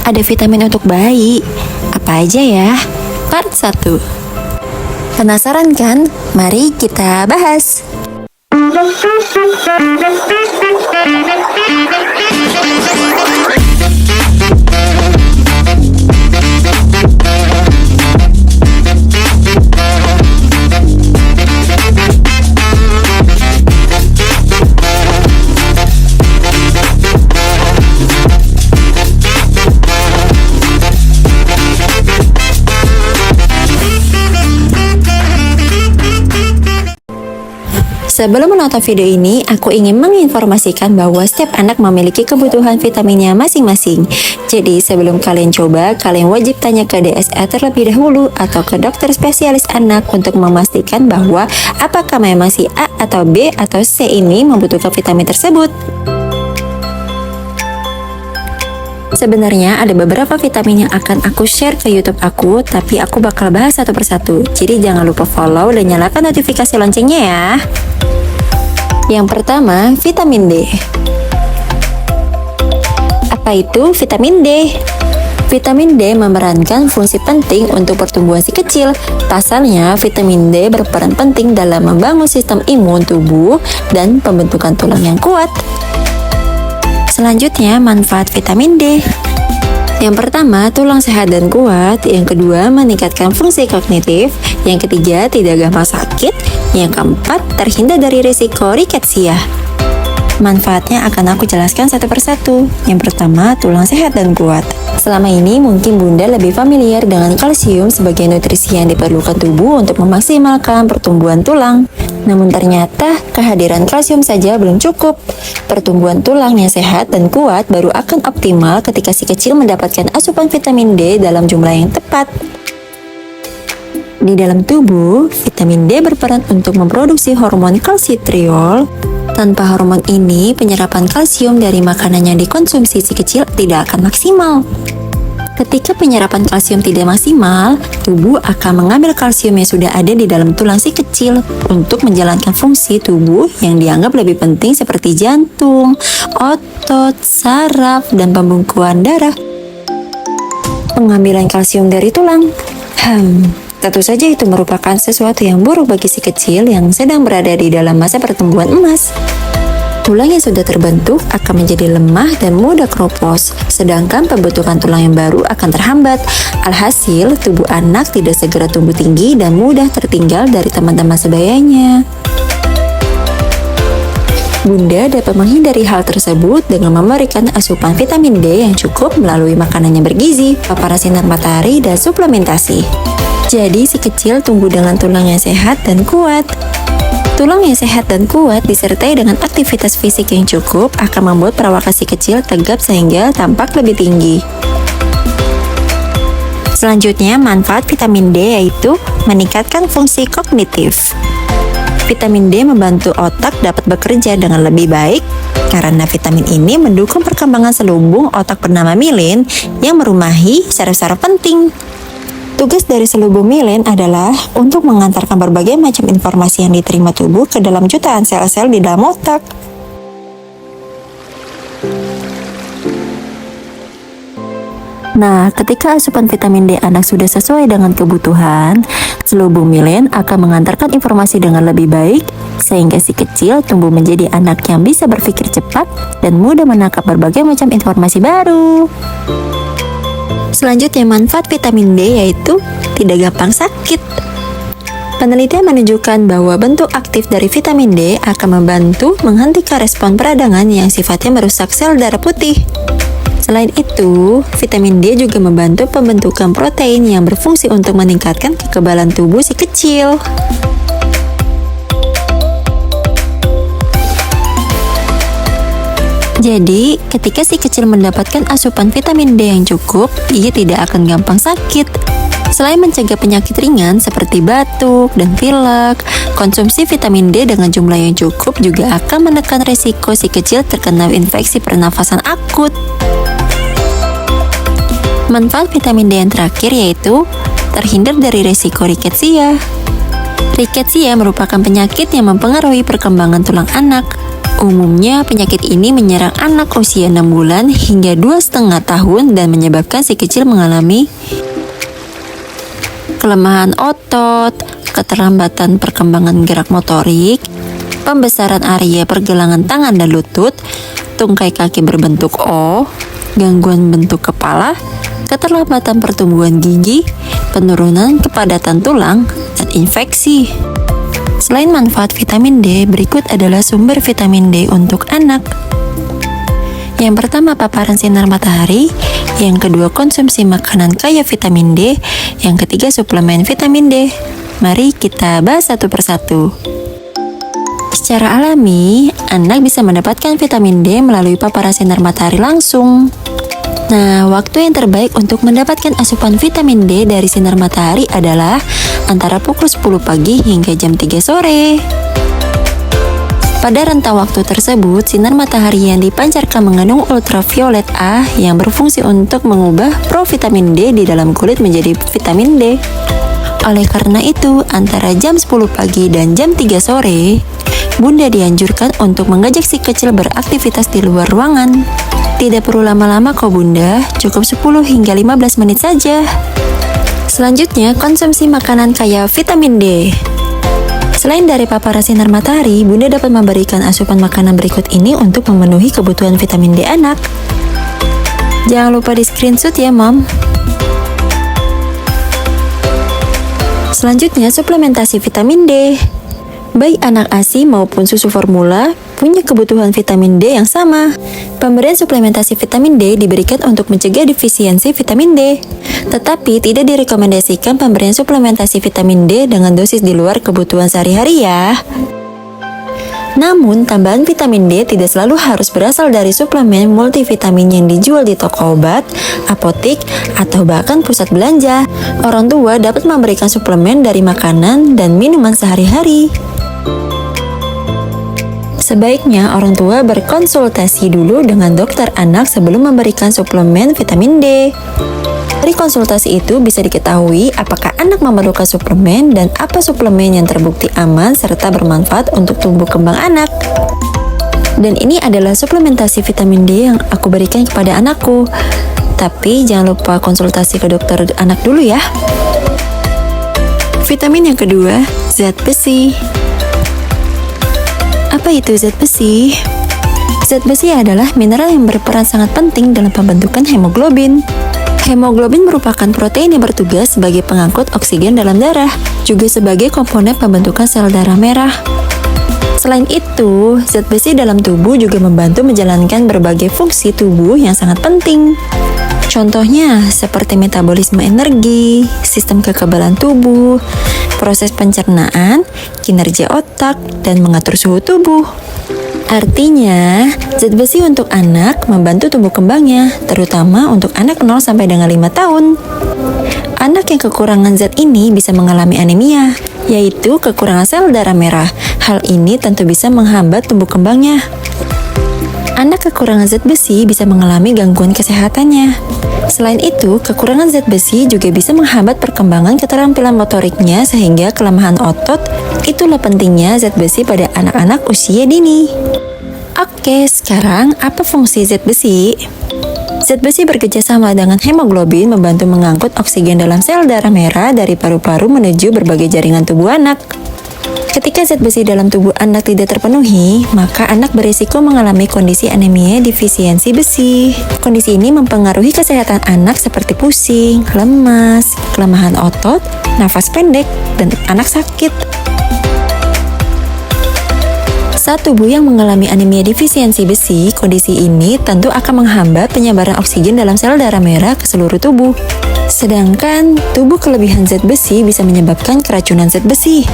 ada vitamin untuk bayi. Apa aja ya? Part 1. Penasaran kan? Mari kita bahas. Sebelum menonton video ini, aku ingin menginformasikan bahwa setiap anak memiliki kebutuhan vitaminnya masing-masing. Jadi sebelum kalian coba, kalian wajib tanya ke DSA terlebih dahulu atau ke dokter spesialis anak untuk memastikan bahwa apakah memang si A atau B atau C ini membutuhkan vitamin tersebut. Sebenarnya ada beberapa vitamin yang akan aku share ke YouTube aku, tapi aku bakal bahas satu persatu. Jadi jangan lupa follow dan nyalakan notifikasi loncengnya ya. Yang pertama, vitamin D. Apa itu vitamin D? Vitamin D memerankan fungsi penting untuk pertumbuhan si kecil. Pasalnya, vitamin D berperan penting dalam membangun sistem imun tubuh dan pembentukan tulang yang kuat. Selanjutnya, manfaat vitamin D. Yang pertama, tulang sehat dan kuat. Yang kedua, meningkatkan fungsi kognitif. Yang ketiga, tidak gampang sakit. Yang keempat, terhindar dari risiko riketsia. Manfaatnya akan aku jelaskan satu persatu. Yang pertama, tulang sehat dan kuat. Selama ini mungkin Bunda lebih familiar dengan kalsium sebagai nutrisi yang diperlukan tubuh untuk memaksimalkan pertumbuhan tulang. Namun ternyata kehadiran kalsium saja belum cukup. Pertumbuhan tulang yang sehat dan kuat baru akan optimal ketika si kecil mendapatkan asupan vitamin D dalam jumlah yang tepat. Di dalam tubuh, vitamin D berperan untuk memproduksi hormon kalsitriol. Tanpa hormon ini, penyerapan kalsium dari makanan yang dikonsumsi si kecil tidak akan maksimal. Ketika penyerapan kalsium tidak maksimal, tubuh akan mengambil kalsium yang sudah ada di dalam tulang si kecil untuk menjalankan fungsi tubuh yang dianggap lebih penting seperti jantung, otot, saraf, dan pembekuan darah. Pengambilan kalsium dari tulang. Tentu saja itu merupakan sesuatu yang buruk bagi si kecil yang sedang berada di dalam masa pertumbuhan emas. Tulang yang sudah terbentuk akan menjadi lemah dan mudah keropos, sedangkan pembentukan tulang yang baru akan terhambat. Alhasil, tubuh anak tidak segera tumbuh tinggi dan mudah tertinggal dari teman-teman sebayanya. Bunda dapat menghindari hal tersebut dengan memberikan asupan vitamin D yang cukup melalui makanan yang bergizi, paparan sinar matahari, dan suplementasi. Jadi si kecil tumbuh dengan tulang yang sehat dan kuat. Tulang yang sehat dan kuat disertai dengan aktivitas fisik yang cukup akan membuat perawakan si kecil tegap sehingga tampak lebih tinggi. Selanjutnya, manfaat vitamin D yaitu meningkatkan fungsi kognitif. Vitamin D membantu otak dapat bekerja dengan lebih baik karena vitamin ini mendukung perkembangan selubung otak bernama mielin yang merumahi saraf-saraf penting. Tugas dari selubung mielin adalah untuk mengantarkan berbagai macam informasi yang diterima tubuh ke dalam jutaan sel-sel di dalam otak. Nah, ketika asupan vitamin D anak sudah sesuai dengan kebutuhan, selubung mielin akan mengantarkan informasi dengan lebih baik, sehingga si kecil tumbuh menjadi anak yang bisa berpikir cepat dan mudah menangkap berbagai macam informasi baru. Selanjutnya, manfaat vitamin D yaitu tidak gampang sakit. Penelitian menunjukkan bahwa bentuk aktif dari vitamin D akan membantu menghentikan respon peradangan yang sifatnya merusak sel darah putih. Selain itu, vitamin D juga membantu pembentukan protein yang berfungsi untuk meningkatkan kekebalan tubuh si kecil. Jadi, ketika si kecil mendapatkan asupan vitamin D yang cukup, ia tidak akan gampang sakit. Selain mencegah penyakit ringan seperti batuk dan pilek, konsumsi vitamin D dengan jumlah yang cukup juga akan menekan resiko si kecil terkena infeksi pernafasan akut. Manfaat vitamin D yang terakhir yaitu terhindar dari resiko riketsia. Riketsia merupakan penyakit yang mempengaruhi perkembangan tulang anak. Umumnya penyakit ini menyerang anak usia 6 bulan hingga 2,5 tahun dan menyebabkan si kecil mengalami kelemahan otot, keterlambatan perkembangan gerak motorik, pembesaran area pergelangan tangan dan lutut, tungkai kaki berbentuk O, gangguan bentuk kepala, keterlambatan pertumbuhan gigi, penurunan kepadatan tulang, dan infeksi. Selain manfaat vitamin D, berikut adalah sumber vitamin D untuk anak. Yang pertama, paparan sinar matahari. Yang kedua, konsumsi makanan kaya vitamin D. Yang ketiga, suplemen vitamin D. Mari kita bahas satu persatu. Secara alami, anak bisa mendapatkan vitamin D melalui paparan sinar matahari langsung. Nah, waktu yang terbaik untuk mendapatkan asupan vitamin D dari sinar matahari adalah antara pukul 10 pagi hingga jam 3 sore. Pada rentang waktu tersebut, sinar matahari yang dipancarkan mengandung ultraviolet A yang berfungsi untuk mengubah provitamin D di dalam kulit menjadi vitamin D. Oleh karena itu, antara jam 10 pagi dan jam 3 sore, Bunda dianjurkan untuk mengajak si kecil beraktivitas di luar ruangan. Tidak perlu lama-lama kok Bunda, cukup 10 hingga 15 menit saja. Selanjutnya, konsumsi makanan kaya vitamin D. Selain dari paparan sinar matahari, Bunda dapat memberikan asupan makanan berikut ini untuk memenuhi kebutuhan vitamin D anak. Jangan lupa di screenshot ya, Mom. Selanjutnya, suplementasi vitamin D. Baik anak ASI maupun susu formula punya kebutuhan vitamin D yang sama. Pemberian suplementasi vitamin D diberikan untuk mencegah defisiensi vitamin D. Tetapi tidak direkomendasikan pemberian suplementasi vitamin D dengan dosis di luar kebutuhan sehari-hari ya. Namun, tambahan vitamin D tidak selalu harus berasal dari suplemen multivitamin yang dijual di toko obat, apotik, atau bahkan pusat belanja. Orang tua dapat memberikan suplemen dari makanan dan minuman sehari-hari. Sebaiknya orang tua berkonsultasi dulu dengan dokter anak sebelum memberikan suplemen vitamin D. Dari konsultasi itu bisa diketahui apakah anak memerlukan suplemen dan apa suplemen yang terbukti aman serta bermanfaat untuk tumbuh kembang anak. Dan ini adalah suplementasi vitamin D yang aku berikan kepada anakku. Tapi jangan lupa konsultasi ke dokter anak dulu ya. Vitamin yang kedua, zat besi. Apa itu zat besi? Zat besi adalah mineral yang berperan sangat penting dalam pembentukan hemoglobin. Hemoglobin merupakan protein yang bertugas sebagai pengangkut oksigen dalam darah, juga sebagai komponen pembentukan sel darah merah. Selain itu, zat besi dalam tubuh juga membantu menjalankan berbagai fungsi tubuh yang sangat penting. Contohnya seperti metabolisme energi, sistem kekebalan tubuh, proses pencernaan, kinerja otak, dan mengatur suhu tubuh. Artinya, zat besi untuk anak membantu tumbuh kembangnya, terutama untuk anak 0 sampai dengan 5 tahun. Anak yang kekurangan zat ini bisa mengalami anemia, yaitu kekurangan sel darah merah. Hal ini tentu bisa menghambat tumbuh kembangnya. Anak kekurangan zat besi bisa mengalami gangguan kesehatannya. Selain itu, kekurangan zat besi juga bisa menghambat perkembangan keterampilan motoriknya sehingga kelemahan otot. Itulah pentingnya zat besi pada anak-anak usia dini. Oke, sekarang apa fungsi zat besi? Zat besi bekerjasama dengan hemoglobin membantu mengangkut oksigen dalam sel darah merah dari paru-paru menuju berbagai jaringan tubuh anak. Ketika zat besi dalam tubuh anak tidak terpenuhi, maka anak berisiko mengalami kondisi anemia defisiensi besi. Kondisi ini mempengaruhi kesehatan anak seperti pusing, lemas, kelemahan otot, nafas pendek, dan anak sakit. Saat tubuh yang mengalami anemia defisiensi besi, kondisi ini tentu akan menghambat penyebaran oksigen dalam sel darah merah ke seluruh tubuh. Sedangkan tubuh kelebihan zat besi bisa menyebabkan keracunan zat besi.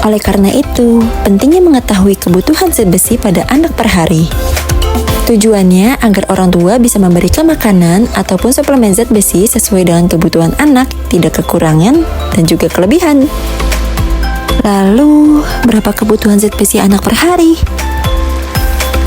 Oleh karena itu, pentingnya mengetahui kebutuhan zat besi pada anak per hari. Tujuannya agar orang tua bisa memberikan makanan ataupun suplemen zat besi sesuai dengan kebutuhan anak, tidak kekurangan dan juga kelebihan. Lalu, berapa kebutuhan zat besi anak per hari?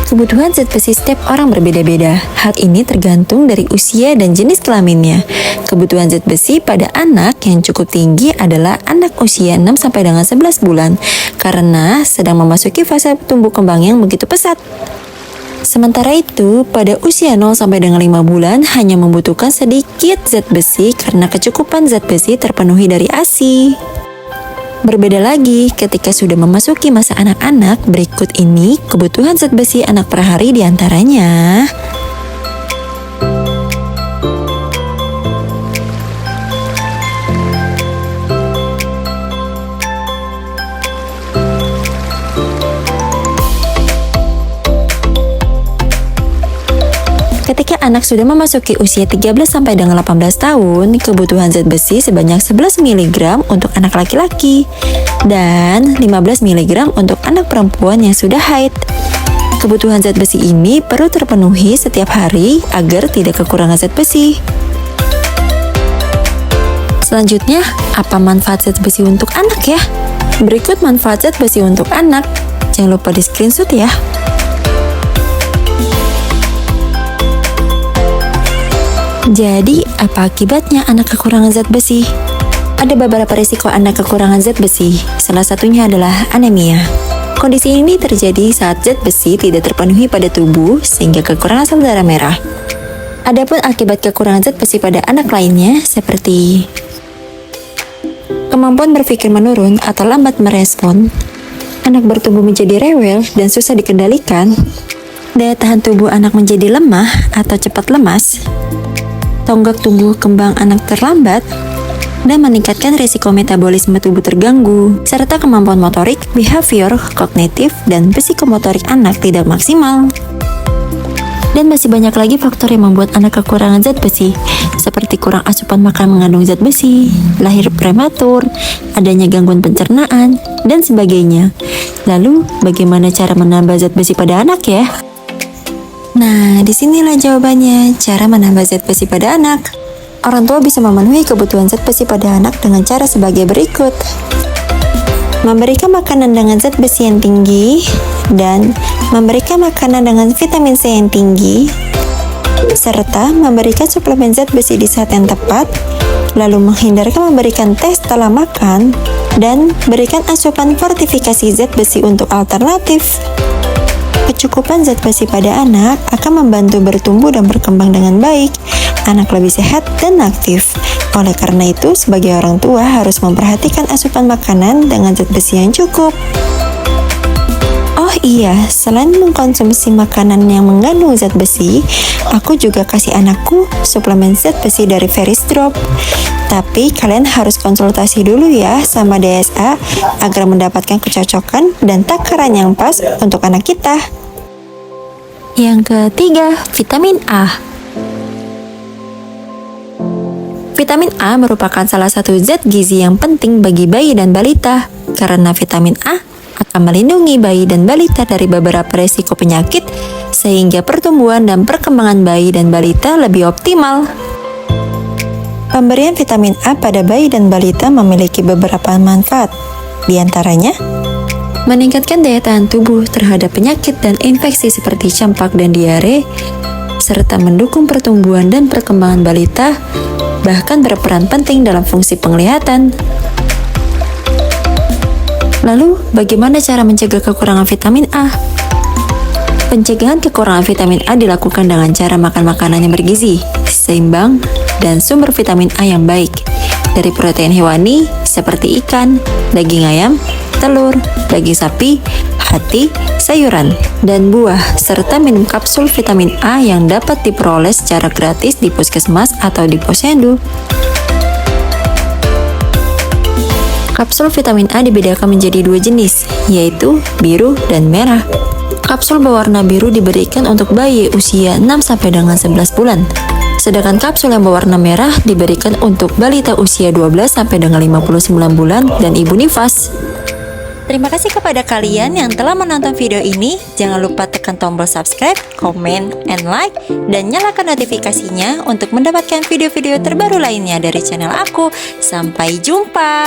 Kebutuhan zat besi setiap orang berbeda-beda. Hal ini tergantung dari usia dan jenis kelaminnya. Kebutuhan zat besi pada anak yang cukup tinggi adalah anak usia 6 sampai dengan 11 bulan karena sedang memasuki fase tumbuh kembang yang begitu pesat. Sementara itu, pada usia 0 sampai dengan 5 bulan hanya membutuhkan sedikit zat besi karena kecukupan zat besi terpenuhi dari ASI. Berbeda lagi ketika sudah memasuki masa anak-anak, berikut ini kebutuhan zat besi anak per hari diantaranya. Ketika anak sudah memasuki usia 13 sampai dengan 18 tahun, kebutuhan zat besi sebanyak 11 mg untuk anak laki-laki dan 15 mg untuk anak perempuan yang sudah haid. Kebutuhan zat besi ini perlu terpenuhi setiap hari agar tidak kekurangan zat besi. Selanjutnya, apa manfaat zat besi untuk anak ya? Berikut manfaat zat besi untuk anak. Jangan lupa di screenshot ya. Jadi, apa akibatnya anak kekurangan zat besi? Ada beberapa risiko anak kekurangan zat besi. Salah satunya adalah anemia. Kondisi ini terjadi saat zat besi tidak terpenuhi pada tubuh sehingga kekurangan sel darah merah. Adapun akibat kekurangan zat besi pada anak lainnya seperti kemampuan berpikir menurun atau lambat merespon, anak bertumbuh menjadi rewel dan susah dikendalikan, daya tahan tubuh anak menjadi lemah atau cepat lemas, tonggak tumbuh kembang anak terlambat, dan meningkatkan risiko metabolisme tubuh terganggu, serta kemampuan motorik, behavior, kognitif, dan psikomotorik anak tidak maksimal. Dan masih banyak lagi faktor yang membuat anak kekurangan zat besi, seperti kurang asupan makan mengandung zat besi, lahir prematur, adanya gangguan pencernaan, dan sebagainya. Lalu, bagaimana cara menambah zat besi pada anak ya? Nah, disinilah jawabannya, cara menambah zat besi pada anak. Orang tua bisa memenuhi kebutuhan zat besi pada anak dengan cara sebagai berikut. Memberikan makanan dengan zat besi yang tinggi, dan memberikan makanan dengan vitamin C yang tinggi, serta memberikan suplemen zat besi di saat yang tepat, lalu menghindarkan memberikan teh setelah makan, dan berikan asupan fortifikasi zat besi untuk alternatif. Kecukupan zat besi pada anak akan membantu bertumbuh dan berkembang dengan baik. Anak lebih sehat dan aktif. Oleh karena itu, sebagai orang tua harus memperhatikan asupan makanan dengan zat besi yang cukup. Oh iya, selain mengkonsumsi makanan yang mengandung zat besi, aku juga kasih anakku suplemen zat besi dari Veris Drop. Tapi kalian harus konsultasi dulu ya sama DSA agar mendapatkan kecocokan dan takaran yang pas untuk anak kita. Yang ketiga, vitamin A. Vitamin A merupakan salah satu zat gizi yang penting bagi bayi dan balita karena vitamin A akan melindungi bayi dan balita dari beberapa resiko penyakit sehingga pertumbuhan dan perkembangan bayi dan balita lebih optimal. Pemberian vitamin A pada bayi dan balita memiliki beberapa manfaat. Di antaranya, meningkatkan daya tahan tubuh terhadap penyakit dan infeksi seperti campak dan diare, serta mendukung pertumbuhan dan perkembangan balita, bahkan berperan penting dalam fungsi penglihatan. Lalu, bagaimana cara mencegah kekurangan vitamin A? Pencegahan kekurangan vitamin A dilakukan dengan cara makan makanan yang bergizi, seimbang, dan sumber vitamin A yang baik, dari protein hewani seperti ikan, daging ayam, telur, daging sapi, hati, sayuran, dan buah, serta minum kapsul vitamin A yang dapat diperoleh secara gratis di puskesmas atau di posyandu. Kapsul vitamin A dibedakan menjadi dua jenis, yaitu biru dan merah. Kapsul berwarna biru diberikan untuk bayi usia 6 sampai dengan 11 bulan. Sedangkan kapsul yang berwarna merah diberikan untuk balita usia 12 sampai dengan 59 bulan dan ibu nifas. Terima kasih kepada kalian yang telah menonton video ini. Jangan lupa tekan tombol subscribe, komen, and like, dan nyalakan notifikasinya untuk mendapatkan video-video terbaru lainnya dari channel aku. Sampai jumpa!